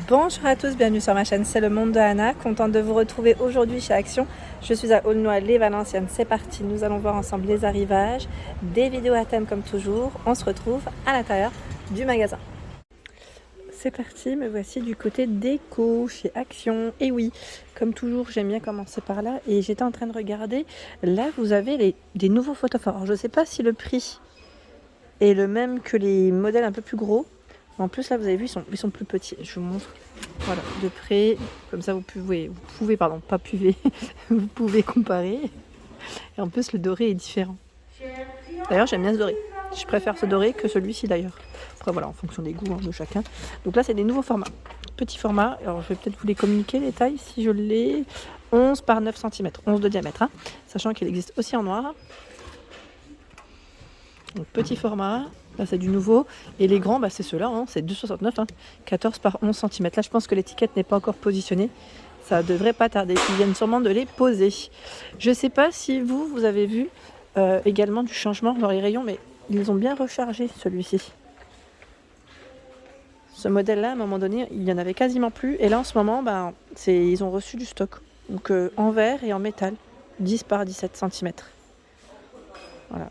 Bonjour à tous, bienvenue sur ma chaîne C'est le monde de Anna, contente de vous retrouver aujourd'hui chez Action. Je suis à Aulnoy-les-Valenciennes, c'est parti, nous allons voir ensemble les arrivages, des vidéos à thème comme toujours, on se retrouve à l'intérieur du magasin. C'est parti, me voici du côté déco chez Action. Et oui, comme toujours, j'aime bien commencer par là et j'étais en train de regarder, là vous avez des nouveaux photophores. Alors, je ne sais pas si le prix est le même que les modèles un peu plus gros. En plus, là, vous avez vu, ils sont plus petits. Je vous montre, voilà, de près. Comme ça, vous pouvez, pas puver, vous pouvez comparer. Et en plus, le doré est différent. D'ailleurs, j'aime bien ce doré. Je préfère ce doré que celui-ci, d'ailleurs. Après, voilà, en fonction des goûts de chacun. Donc là, c'est des nouveaux formats. Petit format. Alors, je vais peut-être vous les communiquer, les tailles, si je l'ai. 11 par 9 cm. 11 de diamètre, hein, sachant qu'il existe aussi en noir. Donc, petit format. Là, c'est du nouveau. Et les grands, c'est ceux-là, hein, c'est 2,69, hein, 14 par 11 cm. Là, je pense que l'étiquette n'est pas encore positionnée. Ça devrait pas tarder. Ils viennent sûrement de les poser. Je ne sais pas si vous avez vu également du changement dans les rayons, mais ils ont bien rechargé celui-ci. Ce modèle-là, à un moment donné, il n'y en avait quasiment plus. Et là, en ce moment, ils ont reçu du stock. Donc, en verre et en métal. 10 par 17 cm. Voilà.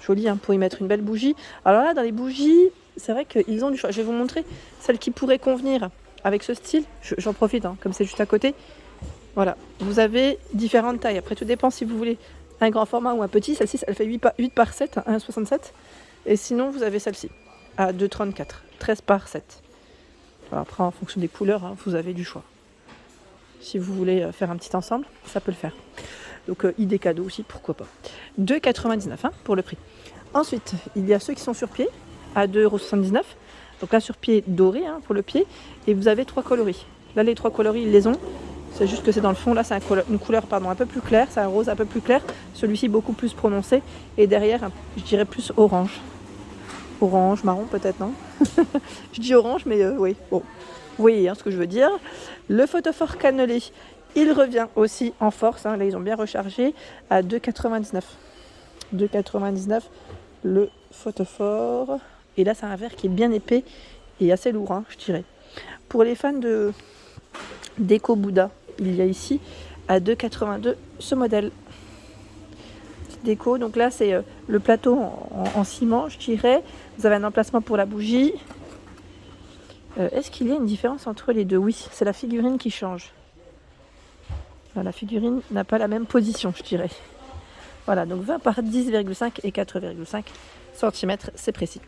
Joli, hein, pour y mettre une belle bougie. Alors là, dans les bougies, c'est vrai qu'ils ont du choix. Je vais vous montrer celle qui pourrait convenir avec ce style. J'en profite, hein, comme c'est juste à côté. Voilà, vous avez différentes tailles. Après, tout dépend si vous voulez un grand format ou un petit. Celle-ci, elle fait 8 par 7, 1,67. Et sinon, vous avez celle-ci, à 2,34, 13 par 7. Alors après, en fonction des couleurs, hein, vous avez du choix. Si vous voulez faire un petit ensemble, ça peut le faire. Donc, idée cadeau aussi, pourquoi pas. 2,99 hein, pour le prix. Ensuite, il y a ceux qui sont sur pied, à 2,79 €. Donc là, sur pied doré, hein, pour le pied. Et vous avez 3 coloris. Là, les 3 coloris, ils les ont. C'est juste que c'est dans le fond. Là, c'est une couleur un peu plus claire. C'est un rose un peu plus clair. Celui-ci, beaucoup plus prononcé. Et derrière, je dirais plus orange. Orange, marron peut-être, non? Je dis orange, mais oui. Bon. Vous voyez hein, ce que je veux dire. Le photophore cannelé, il revient aussi en force. Hein. Là, ils ont bien rechargé à 2,99 €. 2,99 € le photophore. Et là, c'est un verre qui est bien épais et assez lourd, hein, je dirais. Pour les fans de déco Bouddha, il y a ici à 2,82 € ce modèle. Déco, donc là, c'est le plateau en ciment, je dirais. Vous avez un emplacement pour la bougie. Est-ce qu'il y a une différence entre les deux? Oui, c'est la figurine qui change. La figurine n'a pas la même position, je dirais. Voilà, donc 20 par 10,5 et 4,5 cm, c'est précis.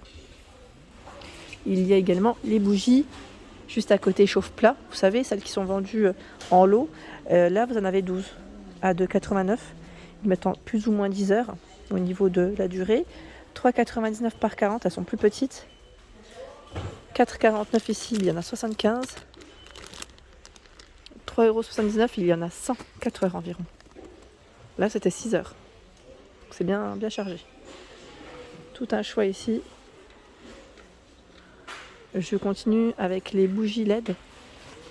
Il y a également les bougies juste à côté chauffe-plat. Vous savez, celles qui sont vendues en lot. Là, vous en avez 12 à 2,89 €. Ils mettent en plus ou moins 10 heures au niveau de la durée. 3,99 € par 40, elles sont plus petites. 4,49 € ici, il y en a 75. 3,79 €, il y en a 100, 4 heures environ. Là, c'était 6 heures. C'est bien chargé. Tout un choix ici. Je continue avec les bougies LED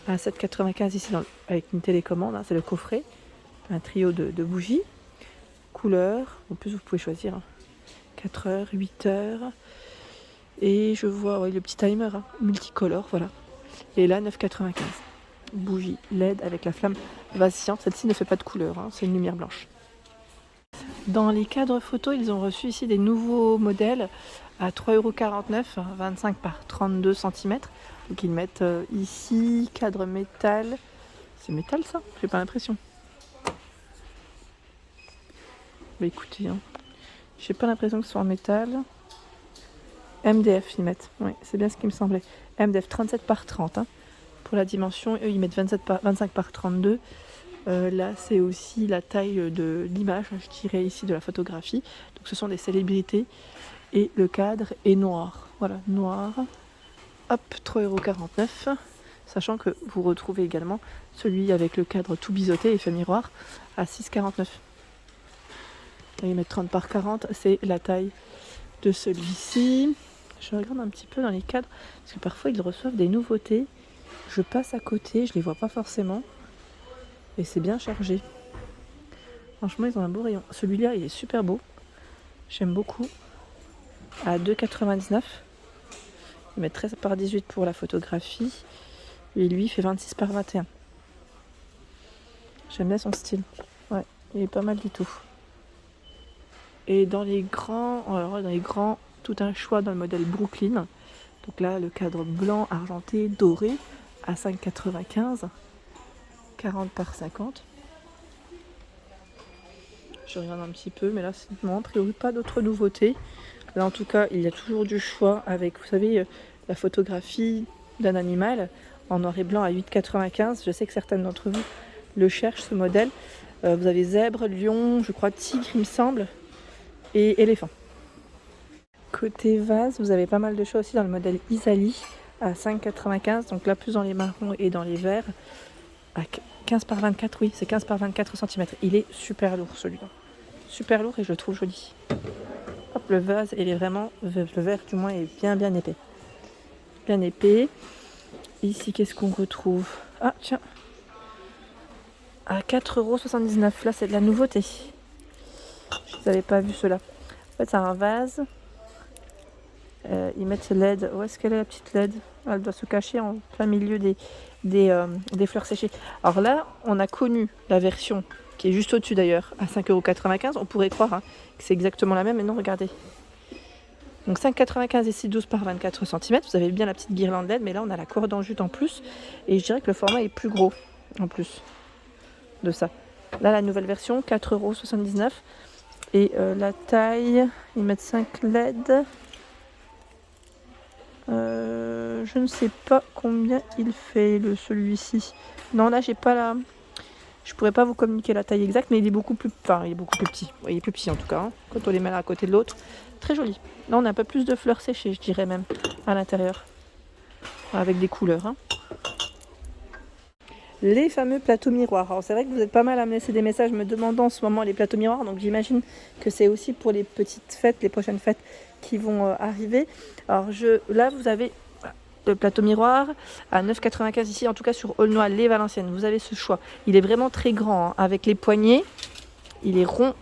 à 7,95 € ici avec une télécommande. Hein, c'est le coffret. Un trio de bougies. Couleurs. En plus, vous pouvez choisir 4 heures, 8 heures. Et je vois le petit timer, hein, multicolore. Voilà. Et là, 9,95 €. Bougie LED avec la flamme vacillante. Celle-ci ne fait pas de couleur. Hein, c'est une lumière blanche. Dans les cadres photos, ils ont reçu ici des nouveaux modèles à 3,49 €, 25 par 32 cm. Donc ils mettent ici, cadre métal. C'est métal ça? J'ai pas l'impression. Écoutez, hein. J'ai pas l'impression que ce soit en métal. MDF ils mettent. Oui, c'est bien ce qui me semblait. MDF 37 par 30. Hein. Pour la dimension, eux ils mettent 25 par 32. Là, c'est aussi la taille de l'image, je dirais ici, de la photographie. Donc, ce sont des célébrités. Et le cadre est noir. Voilà, noir. Hop, 3,49 €. Sachant que vous retrouvez également celui avec le cadre tout biseauté, effet miroir, à 6,49 €. Là, ils mettent 30 par 40. C'est la taille de celui-ci. Je regarde un petit peu dans les cadres. Parce que parfois, ils reçoivent des nouveautés. Je passe à côté, je les vois pas forcément. Et c'est bien chargé. Franchement, ils ont un beau rayon. Celui-là, il est super beau. J'aime beaucoup. À 2,99 €. Ils mettent 13 par 18 pour la photographie. Et lui, il fait 26 par 21. J'aime bien son style. Ouais, il est pas mal du tout. Et dans les grands, tout un choix dans le modèle Brooklyn. Donc là, le cadre blanc, argenté, doré, à 5,95, 40 par 50. Je regarde un petit peu, mais là, non, a priori, pas d'autres nouveautés. Là, en tout cas, il y a toujours du choix avec, vous savez, la photographie d'un animal en noir et blanc à 8,95. Je sais que certaines d'entre vous le cherchent, ce modèle. Vous avez zèbre, lion, je crois tigre, il me semble, et éléphant. Côté vase, vous avez pas mal de choix aussi dans le modèle Isali à 5,95. Donc là, plus dans les marrons et dans les verts. À 15 par 24, oui, c'est 15 par 24 cm. Il est super lourd, celui-là. Super lourd et je le trouve joli. Hop, le vase, il est vraiment, le verre du moins, est bien épais. Bien épais. Ici, qu'est-ce qu'on retrouve? Ah, tiens. À 4,79 €. Là, c'est de la nouveauté. Je n'avais pas vu cela. En fait, c'est un vase. Ils mettent LED. Où est-ce qu'elle est, la petite LED? Elle doit se cacher en plein milieu des fleurs séchées. Alors là, on a connu la version qui est juste au-dessus d'ailleurs, à 5,95 €. On pourrait croire que c'est exactement la même, mais non, regardez. Donc 5,95 ici, 12 par 24 cm. Vous avez bien la petite guirlande LED, mais là, on a la corde en jute en plus. Et je dirais que le format est plus gros en plus de ça. Là, la nouvelle version, 4,79 €. Et la taille, ils mettent 5 LED. Je ne sais pas combien il fait celui-ci. Non, là j'ai pas la. Je pourrais pas vous communiquer la taille exacte, mais il est beaucoup plus. Enfin, il est beaucoup plus petit. Il est plus petit en tout cas. Hein, quand on les met l'un à côté de l'autre, très joli. Là, on a un peu plus de fleurs séchées, je dirais même à l'intérieur, avec des couleurs. Hein. Les fameux plateaux miroirs. Alors c'est vrai que vous êtes pas mal à me laisser des messages me demandant en ce moment les plateaux miroirs. Donc j'imagine que c'est aussi pour les petites fêtes, les prochaines fêtes qui vont arriver. Alors là vous avez le plateau miroir à 9,95 ici, en tout cas sur Aulnois, les Valenciennes. Vous avez ce choix. Il est vraiment très grand, hein, avec les poignées. Il est rond.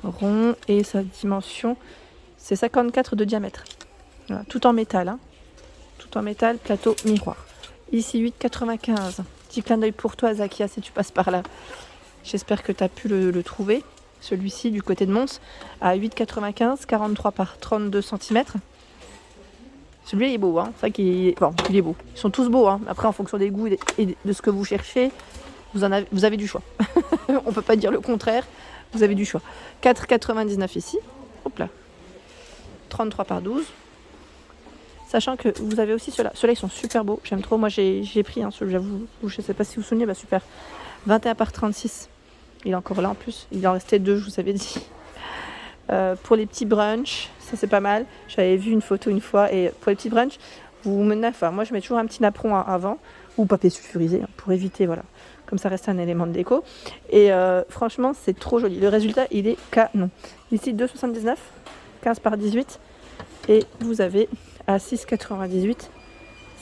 Rond et sa dimension, c'est 54 de diamètre. Voilà, tout en métal. Hein. Tout en métal, plateau miroir. Ici 8,95. Petit clin d'œil pour toi, Zakia, si tu passes par là. J'espère que tu as pu le trouver. Celui-ci du côté de Mons à 8,95, 43 par 32 cm. Celui-là il est beau, hein. C'est vrai qu'il est... Bon, il est beau. Ils sont tous beaux, hein. Après en fonction des goûts et de ce que vous cherchez, vous avez du choix. On peut pas dire le contraire. Vous avez du choix. 4,99 ici. Hop là. 33 par 12. Sachant que vous avez aussi ceux-là. Ceux-là, ils sont super beaux. J'aime trop. Moi, j'ai pris celui-là. Je ne sais pas si vous vous souvenez. Bah, super. 21 par 36. Il est encore là en plus. Il en restait 2, je vous avais dit. Pour les petits brunchs, ça c'est pas mal. J'avais vu une photo une fois. Et pour les petits brunchs, vous menez... Enfin, moi, je mets toujours un petit napperon avant. Ou papier sulfurisé. Pour éviter, voilà. Comme ça reste un élément de déco. Et franchement, c'est trop joli. Le résultat, il est canon. Ici, 2,79. 15 par 18. Et vous avez... à 6,98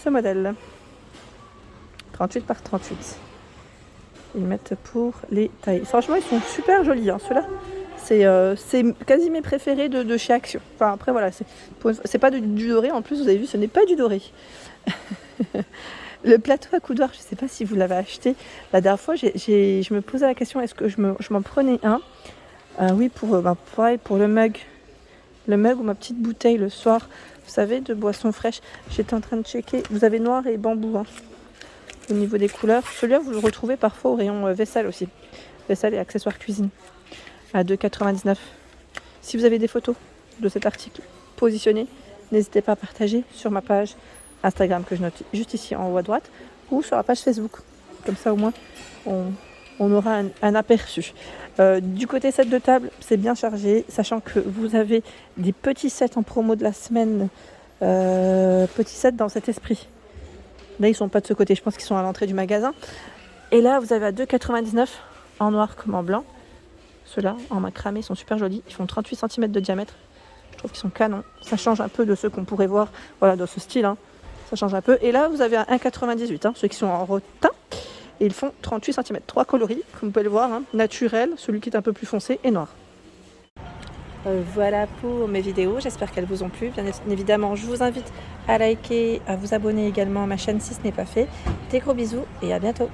ce modèle. 38 par 38. Ils mettent pour les tailles. Franchement, ils sont super jolis, hein, ceux-là. C'est quasi mes préférés de chez Action. Enfin, après, voilà, c'est pas du doré. En plus, vous avez vu, ce n'est pas du doré. Le plateau à coudoir, je ne sais pas si vous l'avez acheté. La dernière fois, je me posais la question, est-ce que je m'en prenais un? Oui, pareil, pour le mug. Le mug ou ma petite bouteille le soir, vous savez, de boisson fraîche. J'étais en train de checker. Vous avez noir et bambou, hein, au niveau des couleurs. Celui-là, vous le retrouvez parfois au rayon vaisselle aussi. Vaisselle et accessoires cuisine. À 2,99. Si vous avez des photos de cet article positionné, n'hésitez pas à partager sur ma page Instagram que je note juste ici en haut à droite ou sur la page Facebook. Comme ça, au moins, on aura un aperçu. Du côté set de table, c'est bien chargé, sachant que vous avez des petits sets en promo de la semaine, petits sets dans cet esprit. Là, ils sont pas de ce côté, je pense qu'ils sont à l'entrée du magasin. Et là, vous avez à 2,99 en noir comme en blanc. Ceux-là, en macramé, sont super jolis. Ils font 38 cm de diamètre. Je trouve qu'ils sont canons. Ça change un peu de ceux qu'on pourrait voir, voilà, dans ce style. Hein. Ça change un peu. Et là, vous avez à 1,98, hein, ceux qui sont en rotin. Et ils font 38 cm. 3 coloris, comme vous pouvez le voir, hein, naturel, celui qui est un peu plus foncé et noir. Voilà pour mes vidéos, j'espère qu'elles vous ont plu. Bien évidemment, je vous invite à liker, à vous abonner également à ma chaîne si ce n'est pas fait. Des gros bisous et à bientôt.